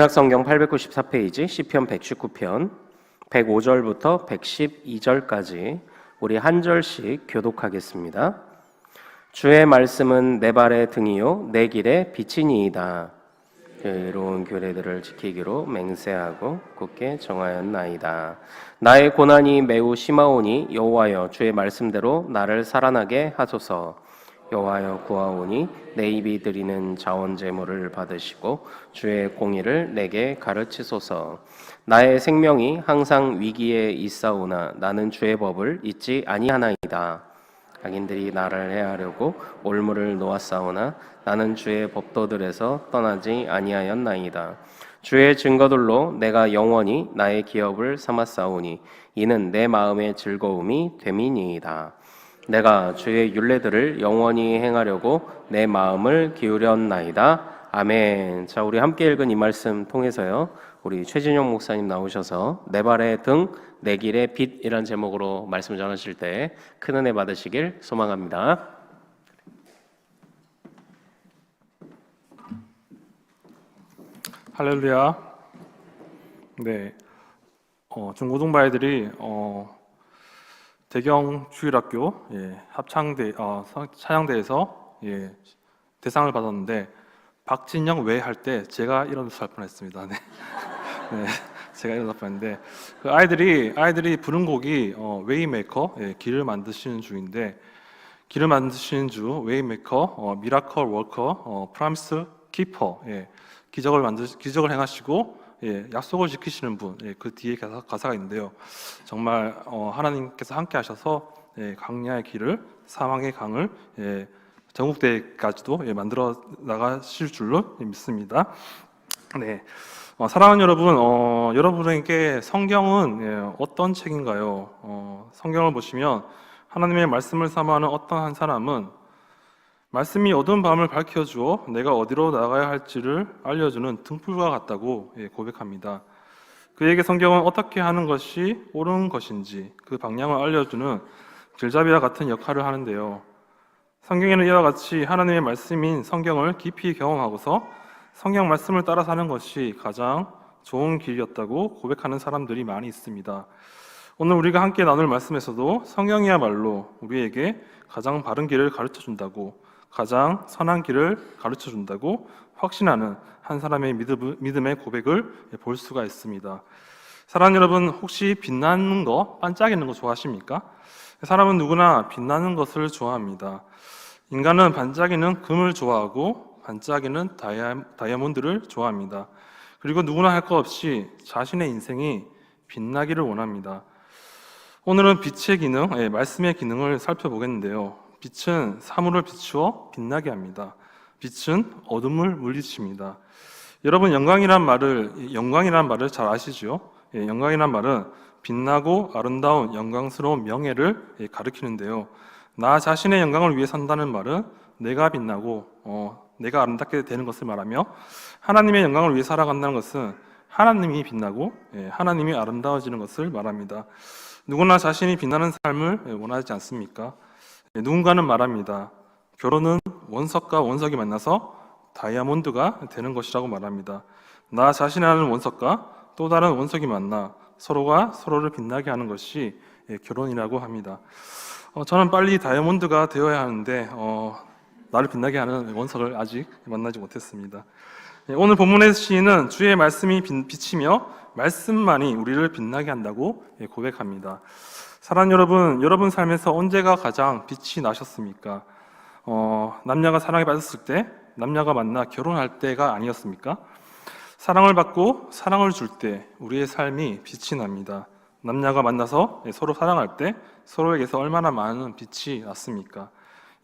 신약성경 894페이지 시편 119편 105절부터 112절까지 우리 한 절씩 교독하겠습니다. 주의 말씀은 내 발의 등이요 내 길의 빛이니이다. 의로운 규례들을 지키기로 맹세하고 굳게 정하였나이다. 나의 고난이 매우 심하오니 여호와여 주의 말씀대로 나를 살아나게 하소서. 여호와여 구하오니 내 입이 드리는 자원 제물을 받으시고 주의 공의를 내게 가르치소서. 나의 생명이 항상 위기에 있사오나 나는 주의 법을 잊지 아니하나이다. 악인들이 나를 해하려고 올무를 놓았사오나 나는 주의 법도들에서 떠나지 아니하였나이다. 주의 증거들로 내가 영원히 나의 기업을 삼았사오니 이는 내 마음의 즐거움이 됨이니이다. 내가 주의 율례들을 영원히 행하려고 내 마음을 기울였나이다. 아멘. 자, 우리 함께 읽은 이 말씀 통해서요, 우리 최진영 목사님 나오셔서 내 발의 등, 내 길의 빛이란 제목으로 말씀 전하실 때 큰 은혜 받으시길 소망합니다. 할렐루야. 네, 중고등부 아이들이 대경 주일학교 합창대 찬양대에서 대상을 받았는데 박진영 왜 할 때 제가 일어나서 할 뻔했습니다. 네. 네, 제가 일어날 뻔했는데 그 아이들이 부른 곡이 웨이메이커 길을 만드시는 주인데 길을 만드시는 주 웨이메이커 미라클 워커 프라미스 키퍼 기적을 행하시고 약속을 지키시는 분, 그 뒤에 가사가 있는데요. 정말 하나님께서 함께 하셔서 광야의 길을, 사망의 강을 전국대회까지도 만들어 나가실 줄로 믿습니다. 네, 사랑하는 여러분, 여러분에게 성경은 어떤 책인가요? 성경을 보시면 하나님의 말씀을 삼아하는 어떤 한 사람은 말씀이 어두운 밤을 밝혀주어 내가 어디로 나가야 할지를 알려주는 등불과 같다고 고백합니다. 그에게 성경은 어떻게 하는 것이 옳은 것인지 그 방향을 알려주는 길잡이와 같은 역할을 하는데요. 성경에는 이와 같이 하나님의 말씀인 성경을 깊이 경험하고서 성경 말씀을 따라 사는 것이 가장 좋은 길이었다고 고백하는 사람들이 많이 있습니다. 오늘 우리가 함께 나눌 말씀에서도 성경이야말로 우리에게 가장 바른 길을 가르쳐준다고, 가장 선한 길을 가르쳐준다고 확신하는 한 사람의 믿음의 고백을 볼 수가 있습니다. 사랑하는 여러분, 혹시 빛나는 거, 반짝이는 거 좋아하십니까? 사람은 누구나 빛나는 것을 좋아합니다. 인간은 반짝이는 금을 좋아하고 반짝이는 다이아몬드를 좋아합니다. 그리고 누구나 할 것 없이 자신의 인생이 빛나기를 원합니다. 오늘은 빛의 기능, 말씀의 기능을 살펴보겠는데요. 빛은 사물을 비추어 빛나게 합니다. 빛은 어둠을 물리칩니다. 여러분, 영광이란 말을 잘 아시죠? 영광이란 말은 빛나고 아름다운 영광스러운 명예를 가리키는데요. 나 자신의 영광을 위해 산다는 말은 내가 빛나고 내가 아름답게 되는 것을 말하며, 하나님의 영광을 위해 살아간다는 것은 하나님이 빛나고 하나님이 아름다워지는 것을 말합니다. 누구나 자신이 빛나는 삶을 원하지 않습니까? 누군가는 말합니다. 결혼은 원석과 원석이 만나서 다이아몬드가 되는 것이라고 말합니다. 나 자신이라는 원석과 또 다른 원석이 만나 서로가 서로를 빛나게 하는 것이 결혼이라고 합니다. 저는 빨리 다이아몬드가 되어야 하는데 나를 빛나게 하는 원석을 아직 만나지 못했습니다. 오늘 본문의 시인은 주의 말씀이 비치며 말씀만이 우리를 빛나게 한다고 고백합니다. 사랑하는 여러분 삶에서 언제가 가장 빛이 나셨습니까? 남녀가 사랑에 빠졌을 때, 남녀가 만나 결혼할 때가 아니었습니까? 사랑을 받고 사랑을 줄 때 우리의 삶이 빛이 납니다. 남녀가 만나서 서로 사랑할 때 서로에게서 얼마나 많은 빛이 났습니까?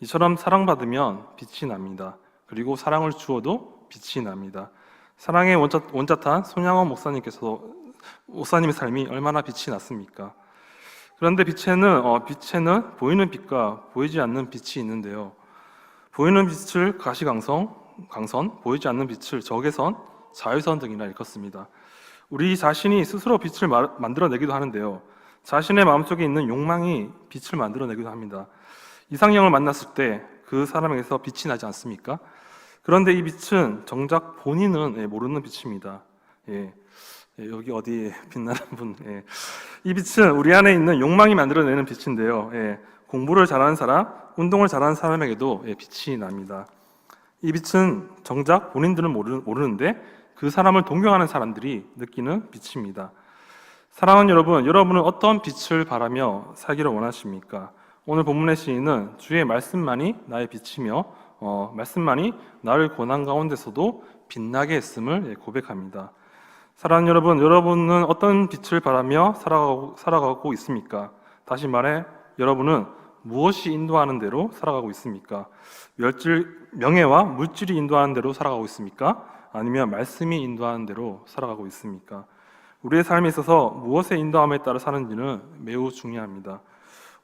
이처럼 사랑받으면 빛이 납니다. 그리고 사랑을 주어도 빛이 납니다. 사랑의 원자탄 손양원 목사님의 삶이 얼마나 빛이 났습니까? 그런데 빛에는 보이는 빛과 보이지 않는 빛이 있는데요. 보이는 빛을 가시광선, 보이지 않는 빛을 적외선, 자외선 등이라 일컫습니다. 우리 자신이 스스로 빛을 만들어내기도 하는데요. 자신의 마음속에 있는 욕망이 빛을 만들어내기도 합니다. 이상형을 만났을 때 그 사람에게서 빛이 나지 않습니까? 그런데 이 빛은 정작 본인은 모르는 빛입니다. 예. 여기 어디 빛나는 분. 예. 이 빛은 우리 안에 있는 욕망이 만들어내는 빛인데요. 예. 공부를 잘하는 사람, 운동을 잘하는 사람에게도 빛이 납니다. 이 빛은 정작 본인들은 모르는데 그 사람을 동경하는 사람들이 느끼는 빛입니다. 사랑하는 여러분, 여러분은 어떤 빛을 바라며 살기를 원하십니까? 오늘 본문의 시인은 주의 말씀만이 나의 빛이며 말씀만이 나를 고난 가운데서도 빛나게 했음을 고백합니다. 사랑하는 여러분, 여러분은 어떤 빛을 바라며 살아가고 있습니까? 다시 말해, 여러분은 무엇이 인도하는 대로 살아가고 있습니까? 명예와 물질이 인도하는 대로 살아가고 있습니까? 아니면 말씀이 인도하는 대로 살아가고 있습니까? 우리의 삶에 있어서 무엇의 인도함에 따라 사는지는 매우 중요합니다.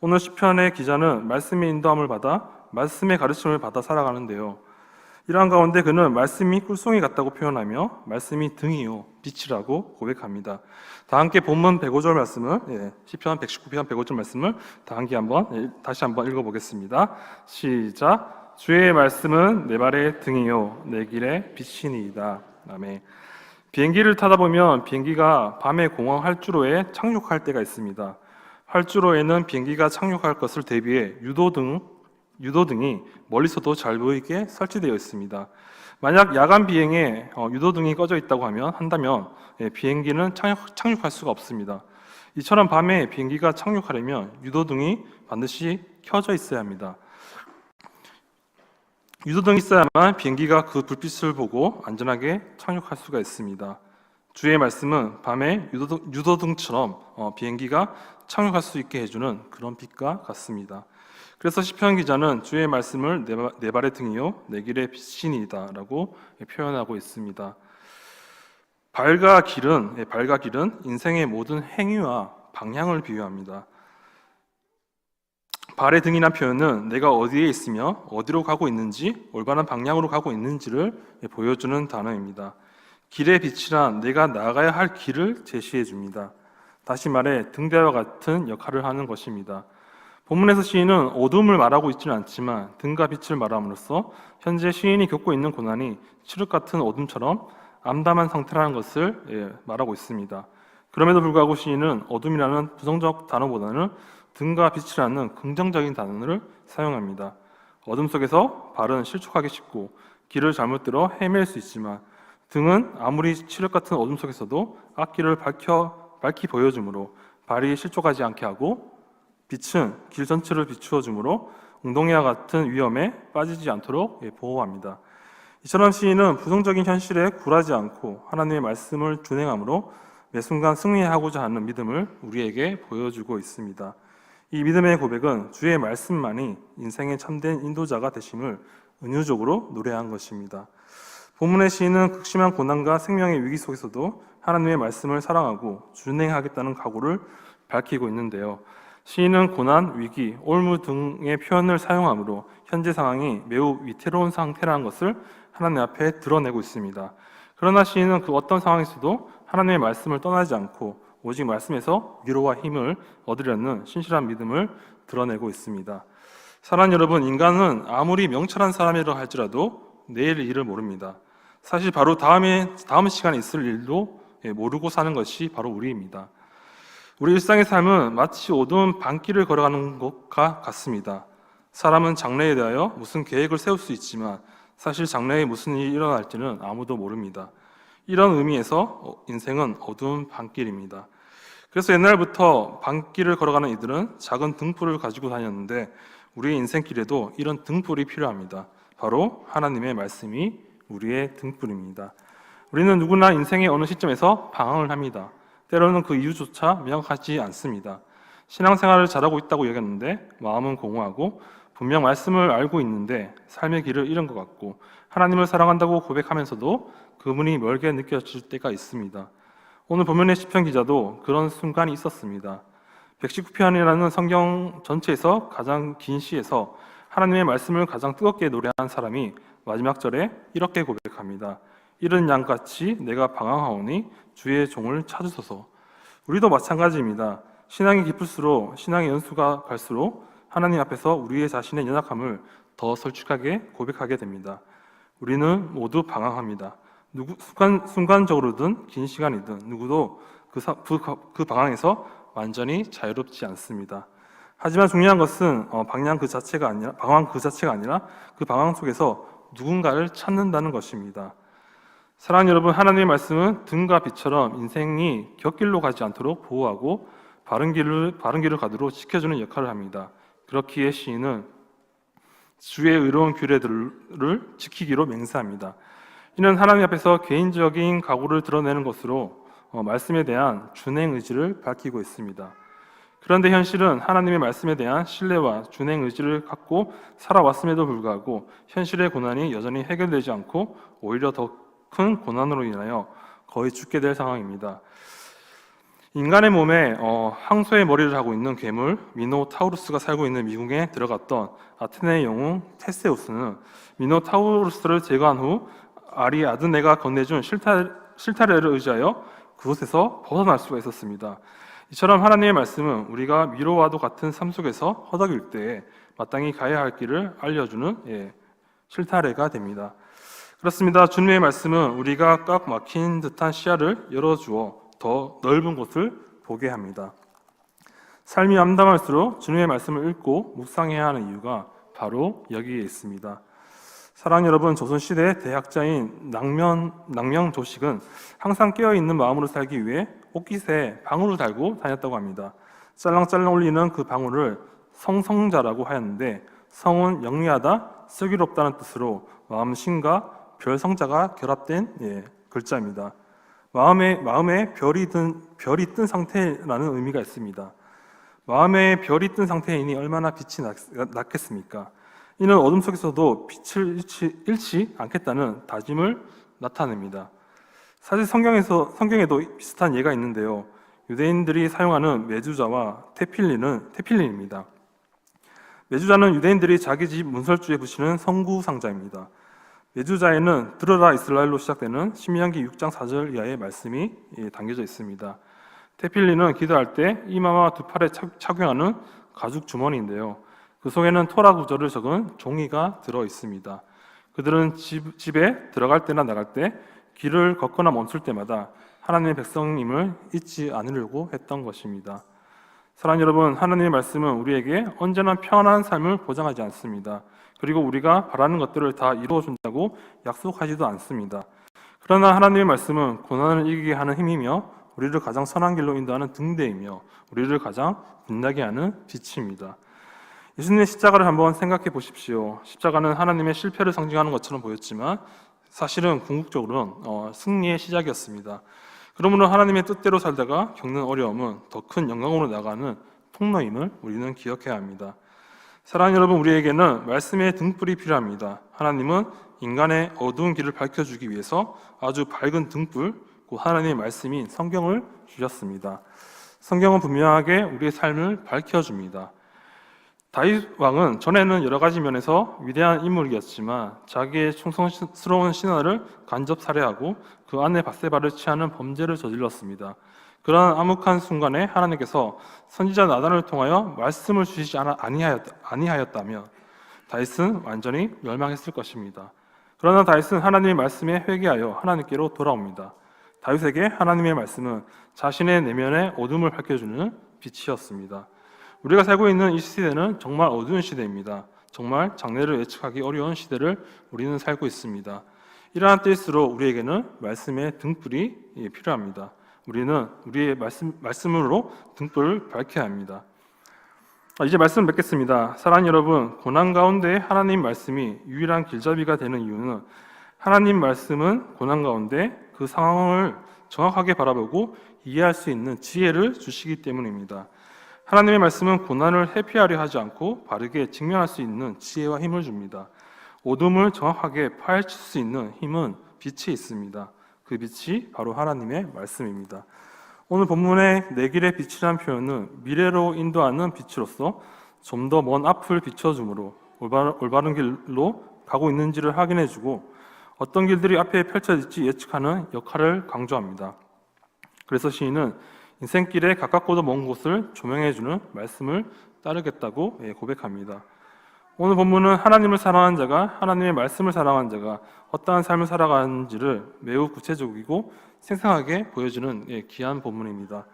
오늘 시편의 기자는 말씀의 인도함을 받아 말씀의 가르침을 받아 살아가는데요. 이러한 가운데 그는 말씀이 꿀송이 같다고 표현하며 말씀이 등이요 빛이라고 고백합니다. 다 함께 본문 105절 말씀을 시편 119편 105절 말씀을 다시 한번 읽어보겠습니다. 시작. 주의 말씀은 내 발의 등이요 내 길의 빛이니이다. 아멘. 비행기를 타다 보면 비행기가 밤에 공항 활주로에 착륙할 때가 있습니다. 활주로에는 비행기가 착륙할 것을 대비해 유도등이 멀리서도 잘 보이게 설치되어 있습니다. 만약 야간 비행에 유도등이 꺼져 있다고 한다면 비행기는 착륙할 수가 없습니다. 이처럼 밤에 비행기가 착륙하려면 유도등이 반드시 켜져 있어야 합니다. 유도등이 있어야만 비행기가 그 불빛을 보고 안전하게 착륙할 수가 있습니다. 주의 말씀은 밤에 유도등처럼 비행기가 착륙할 수 있게 해주는 그런 빛과 같습니다. 그래서 시편 기자는 주의 말씀을 내 발의 등이요 내 길의 빛이니이다 라고 표현하고 있습니다. 발과 길은 인생의 모든 행위와 방향을 비유합니다. 발의 등이란 표현은 내가 어디에 있으며 어디로 가고 있는지, 올바른 방향으로 가고 있는지를 보여주는 단어입니다. 길의 빛이란 내가 나아가야 할 길을 제시해 줍니다. 다시 말해 등대와 같은 역할을 하는 것입니다. 본문에서 시인은 어둠을 말하고 있지는 않지만 등과 빛을 말함으로써 현재 시인이 겪고 있는 고난이 칠흑 같은 어둠처럼 암담한 상태라는 것을 말하고 있습니다. 그럼에도 불구하고 시인은 어둠이라는 부정적 단어보다는 등과 빛이라는 긍정적인 단어를 사용합니다. 어둠 속에서 발은 실족하기 쉽고 길을 잘못 들어 헤맬 수 있지만 등은 아무리 칠흑 같은 어둠 속에서도 앞길을 밝히 보여주므로 발이 실족하지 않게 하고, 빛은 길 전체를 비추어 주므로 웅덩이와 같은 위험에 빠지지 않도록 보호합니다. 이처럼 시인은 부정적인 현실에 굴하지 않고 하나님의 말씀을 준행함으로 매 순간 승리하고자 하는 믿음을 우리에게 보여주고 있습니다. 이 믿음의 고백은 주의 말씀만이 인생의 참된 인도자가 되심을 은유적으로 노래한 것입니다. 본문의 시인은 극심한 고난과 생명의 위기 속에서도 하나님의 말씀을 사랑하고 준행하겠다는 각오를 밝히고 있는데요. 시인은 고난, 위기, 올무 등의 표현을 사용하므로 현재 상황이 매우 위태로운 상태라는 것을 하나님 앞에 드러내고 있습니다. 그러나 시인은 그 어떤 상황에서도 하나님의 말씀을 떠나지 않고 오직 말씀에서 위로와 힘을 얻으려는 신실한 믿음을 드러내고 있습니다. 사랑하는 여러분, 인간은 아무리 명철한 사람이라 할지라도 내일 일을 모릅니다. 사실 바로 다음 시간에 있을 일도 모르고 사는 것이 바로 우리입니다. 우리 일상의 삶은 마치 어두운 밤길을 걸어가는 것과 같습니다. 사람은 장래에 대하여 무슨 계획을 세울 수 있지만 사실 장래에 무슨 일이 일어날지는 아무도 모릅니다. 이런 의미에서 인생은 어두운 밤길입니다. 그래서 옛날부터 밤길을 걸어가는 이들은 작은 등불을 가지고 다녔는데 우리의 인생길에도 이런 등불이 필요합니다. 바로 하나님의 말씀이 우리의 등불입니다. 우리는 누구나 인생의 어느 시점에서 방황을 합니다. 때로는 그 이유조차 명확하지 않습니다. 신앙생활을 잘하고 있다고 여겼는데 마음은 공허하고 분명 말씀을 알고 있는데 삶의 길을 잃은 것 같고 하나님을 사랑한다고 고백하면서도 그분이 멀게 느껴질 때가 있습니다. 오늘 본문의 시편 기자도 그런 순간이 있었습니다. 119편이라는 성경 전체에서 가장 긴 시에서 하나님의 말씀을 가장 뜨겁게 노래한 사람이 마지막 절에 이렇게 고백합니다. 이른 양같이 내가 방황하오니 주의 종을 찾으소서. 우리도 마찬가지입니다. 신앙이 깊을수록, 신앙의 연수가 갈수록 하나님 앞에서 우리의 자신의 연약함을 더 솔직하게 고백하게 됩니다. 우리는 모두 방황합니다. 순간적으로든 긴 시간이든 누구도 그 방황에서 완전히 자유롭지 않습니다. 하지만 중요한 것은 방황 그 자체가 아니라 그 방황 속에서 누군가를 찾는다는 것입니다. 사랑하는 여러분, 하나님의 말씀은 등과 빛처럼 인생이 곁길로 가지 않도록 보호하고 바른 길을 가도록 지켜주는 역할을 합니다. 그렇기에 시인은 주의 의로운 규례들을 지키기로 맹세합니다. 이는 하나님 앞에서 개인적인 각오를 드러내는 것으로 말씀에 대한 준행 의지를 밝히고 있습니다. 그런데 현실은 하나님의 말씀에 대한 신뢰와 준행 의지를 갖고 살아왔음에도 불구하고 현실의 고난이 여전히 해결되지 않고 오히려 더 큰 고난으로 인하여 거의 죽게 될 상황입니다. 인간의 몸에 항소의 머리를 하고 있는 괴물 미노타우루스가 살고 있는 미궁에 들어갔던 아테네의 영웅 테세우스는 미노타우루스를 제거한 후 아리아드네가 건네준 실타래를 의지하여 그곳에서 벗어날 수가 있었습니다. 이처럼 하나님의 말씀은 우리가 미로와도 같은 삶 속에서 허덕일 때에 마땅히 가야 할 길을 알려주는 실타래가 됩니다. 그렇습니다. 주님의 말씀은 우리가 꽉 막힌 듯한 시야를 열어주어 더 넓은 곳을 보게 합니다. 삶이 암담할수록 주님의 말씀을 읽고 묵상해야 하는 이유가 바로 여기에 있습니다. 사랑하는 여러분, 조선시대 대학자인 낭명조식은 항상 깨어있는 마음으로 살기 위해 옷깃에 방울을 달고 다녔다고 합니다. 짤랑짤랑 울리는 그 방울을 성성자라고 하였는데 성은 영리하다, 슬기롭다는 뜻으로 마음신과 별성자가 결합된 글자입니다. 마음에 별이 뜬 상태라는 의미가 있습니다. 마음에 별이 뜬 상태이니 얼마나 빛이 났겠습니까? 이는 어둠 속에서도 빛을 잃지 않겠다는 다짐을 나타냅니다. 사실 성경에도 비슷한 예가 있는데요. 유대인들이 사용하는 메주자와 테필린입니다. 메주자는 유대인들이 자기 집 문설주에 붙이는 성구 상자입니다. 메주자에는 들어라 이스라엘로 시작되는 신명기 6장 4절 이하의 말씀이 담겨져 있습니다. 테필린은 기도할 때 이마와 두 팔에 착용하는 가죽 주머니인데요. 그 속에는 토라 구절을 적은 종이가 들어 있습니다. 그들은 집에 들어갈 때나 나갈 때 길을 걷거나 멈출 때마다 하나님의 백성임을 잊지 않으려고 했던 것입니다. 사랑하는 여러분, 하나님의 말씀은 우리에게 언제나 평안한 삶을 보장하지 않습니다. 그리고 우리가 바라는 것들을 다 이루어준다고 약속하지도 않습니다. 그러나 하나님의 말씀은 고난을 이기게 하는 힘이며 우리를 가장 선한 길로 인도하는 등대이며 우리를 가장 빛나게 하는 빛입니다. 예수님의 십자가를 한번 생각해 보십시오. 십자가는 하나님의 실패를 상징하는 것처럼 보였지만 사실은 궁극적으로는 승리의 시작이었습니다. 그러므로 하나님의 뜻대로 살다가 겪는 어려움은 더 큰 영광으로 나가는 통로임을 우리는 기억해야 합니다. 사랑하는 여러분, 우리에게는 말씀의 등불이 필요합니다. 하나님은 인간의 어두운 길을 밝혀주기 위해서 아주 밝은 등불, 곧 하나님의 말씀인 성경을 주셨습니다. 성경은 분명하게 우리의 삶을 밝혀줍니다. 다윗 왕은 전에는 여러 가지 면에서 위대한 인물이었지만 자기의 충성스러운 신하를 간접 살해하고 그 아내 밧세바를 취하는 범죄를 저질렀습니다. 그러한 암흑한 순간에 하나님께서 선지자 나단을 통하여 말씀을 주시지 아니하였다면 다윗은 완전히 멸망했을 것입니다. 그러나 다윗은 하나님의 말씀에 회개하여 하나님께로 돌아옵니다. 다윗에게 하나님의 말씀은 자신의 내면의 어둠을 밝혀주는 빛이었습니다. 우리가 살고 있는 이 시대는 정말 어두운 시대입니다. 정말 장래를 예측하기 어려운 시대를 우리는 살고 있습니다. 이러한 때일수록 우리에게는 말씀의 등불이 필요합니다. 우리는 우리의 말씀으로 등불을 밝혀야 합니다. 이제 말씀을 맺겠습니다. 사랑하는 여러분, 고난 가운데 하나님 말씀이 유일한 길잡이가 되는 이유는 하나님 말씀은 고난 가운데 그 상황을 정확하게 바라보고 이해할 수 있는 지혜를 주시기 때문입니다. 하나님의 말씀은 고난을 회피하려 하지 않고 바르게 직면할 수 있는 지혜와 힘을 줍니다. 어둠을 정확하게 파헤칠 수 있는 힘은 빛에 있습니다. 그 빛이 바로 하나님의 말씀입니다. 오늘 본문의 내 길의 빛이라는 표현은 미래로 인도하는 빛으로서 좀 더 먼 앞을 비춰주므로 올바른 길로 가고 있는지를 확인해주고 어떤 길들이 앞에 펼쳐질지 예측하는 역할을 강조합니다. 그래서 시인은 인생길에 가깝고도 먼 곳을 조명해주는 말씀을 따르겠다고 고백합니다. 오늘 본문은 하나님을 사랑하는 자가, 하나님의 말씀을 사랑하는 자가 어떠한 삶을 살아가는지를 매우 구체적이고 생생하게 보여주는 귀한 본문입니다.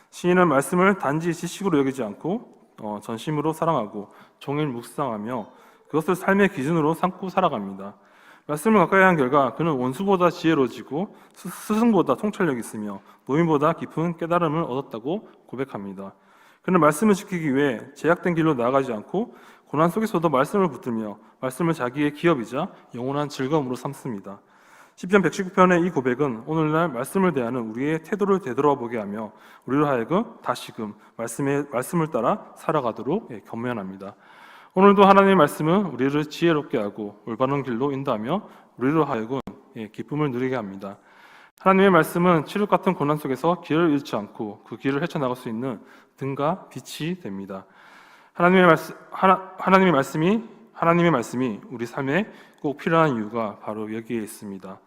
시인은 말씀을 단지 지식으로 여기지 않고 전심으로 사랑하고 종일 묵상하며 그것을 삶의 기준으로 삼고 살아갑니다. 말씀을 가까이 한 결과 그는 원수보다 지혜로워지고 스승보다 통찰력이 있으며 노인보다 깊은 깨달음을 얻었다고 고백합니다. 그는 말씀을 지키기 위해 제약된 길로 나아가지 않고 고난 속에서도 말씀을 붙들며 말씀을 자기의 기업이자 영원한 즐거움으로 삼습니다. 시편 119편의 이 고백은 오늘날 말씀을 대하는 우리의 태도를 되돌아보게 하며 우리로 하여금 다시금 말씀을 따라 살아가도록 권면합니다. 오늘도 하나님의 말씀은 우리를 지혜롭게 하고 올바른 길로 인도하며 우리로 하여금 기쁨을 누리게 합니다. 하나님의 말씀은 칠흑 같은 고난 속에서 길을 잃지 않고 그 길을 헤쳐나갈 수 있는 등과 빛이 됩니다. 하나님의 말씀이 우리 삶에 꼭 필요한 이유가 바로 여기에 있습니다.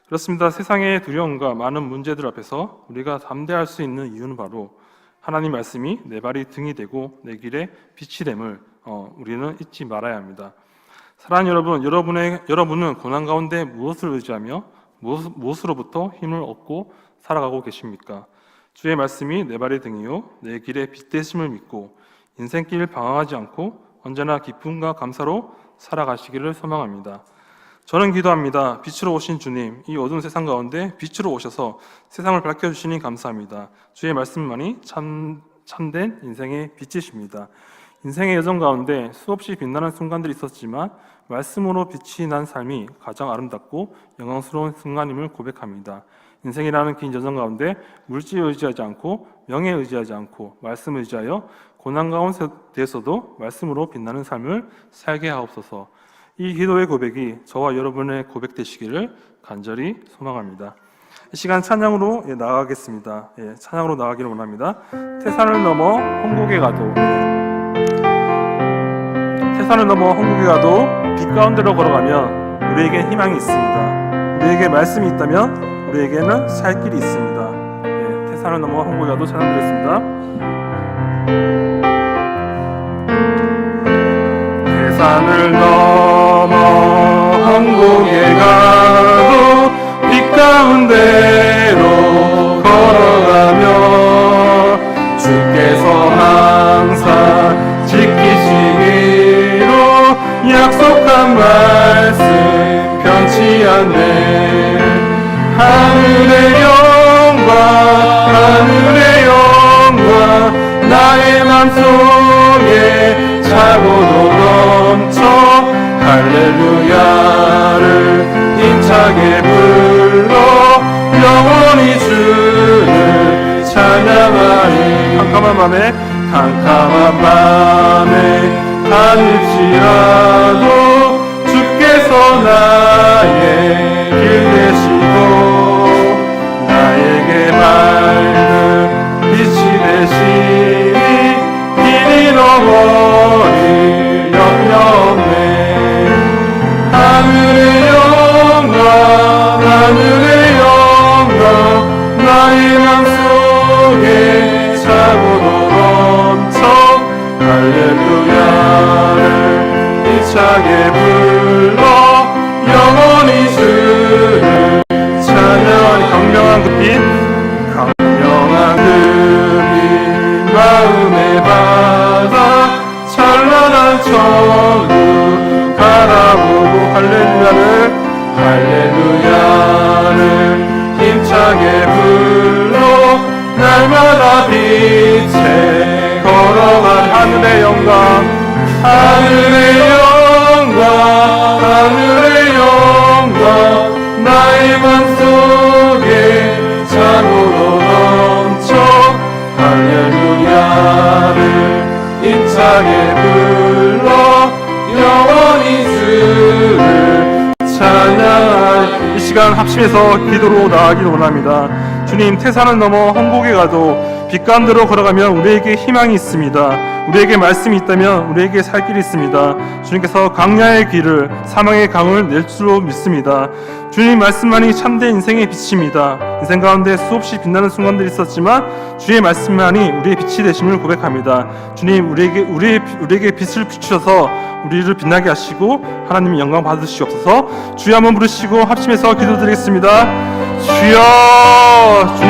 그렇습니다. 세상의 두려움과 많은 문제들 앞에서 우리가 담대할 수 있는 이유는 바로 하나님 말씀이 내 발이 등이 되고 내 길에 빛이 됨을 우리는 잊지 말아야 합니다. 사랑하는 여러분, 여러분은 고난 가운데 무엇을 의지하며 무엇으로부터 힘을 얻고 살아가고 계십니까? 주의 말씀이 내 발의 등이요 내 길에 빛 되심을 믿고 인생길 방황하지 않고 언제나 기쁨과 감사로 살아가시기를 소망합니다. 저는 기도합니다. 빛으로 오신 주님, 이 어두운 세상 가운데 빛으로 오셔서 세상을 밝혀주시니 감사합니다. 주의 말씀만이 참된 인생의 빛이십니다. 인생의 여정 가운데 수없이 빛나는 순간들이 있었지만 말씀으로 빛이 난 삶이 가장 아름답고 영광스러운 순간임을 고백합니다. 인생이라는 긴 여정 가운데 물질에 의지하지 않고 명예에 의지하지 않고 말씀을 의지하여 고난 가운데에서도 말씀으로 빛나는 삶을 살게 하옵소서. 이 기도의 고백이 저와 여러분의 고백 되시기를 간절히 소망합니다. 이 시간 찬양으로 나아가겠습니다. 찬양으로 나아가기를 원합니다. 태산을 넘어 홍곡에 가도 태산을 넘어 홍곡에 가도 빛 가운데로 걸어가면 우리에게 희망이 있습니다. 우리에게 말씀이 있다면 우리에게는 살 길이 있습니다. 태산을 넘어 홍곡에 가도 찬양 드렸습니다. 태산을 넘어 홍곡에 가도 빛 가운데로 걸어가며 주께서 항상 지키시기로 약속한 말씀 변치 않네. 하늘의 영광 나의 맘속에 차고도 넘쳐 할렐루야를 힘차게 불러 영원히 주를 찬양하리. 캄캄한 밤에 하늘지라도 주께서 나의 길 되시고 나에게 맑은 빛이 되시니 길이 넘어릴 염려 없네. 하늘의 영광 나의 맘속에 차고도 넘쳐 할렐루야를 힘차게 불러 영원히 주를 찬양하니. 강명한 그 빛 마음의 바다 찬란한 천국 바라보고 할렐루야를 힘차게 불러 날마다 빛에 걸어간 하늘의 영광 나의 맘속에 차고도 넘쳐 할렐루야를 힘차게 불러 영원히 주를 찬양하리. 이 시간 합심해서 기도로 나아가기를 원합니다. 주님, 태산을 넘어 홍곡에 가도 빛 가운데로 걸어가면 우리에게 희망이 있습니다. 우리에게 말씀이 있다면 우리에게 살 길이 있습니다. 주님께서 광야의 길을 사망의 강을 낼 줄로 믿습니다. 주님 말씀만이 참된 인생의 빛입니다. 인생 가운데 수없이 빛나는 순간들이 있었지만 주의 말씀만이 우리의 빛이 되심을 고백합니다. 주님, 우리에게 빛을 비추셔서 우리를 빛나게 하시고 하나님의 영광 받으시옵소서. 주여 한번 부르시고 합심해서 기도드리겠습니다. 주여. 주님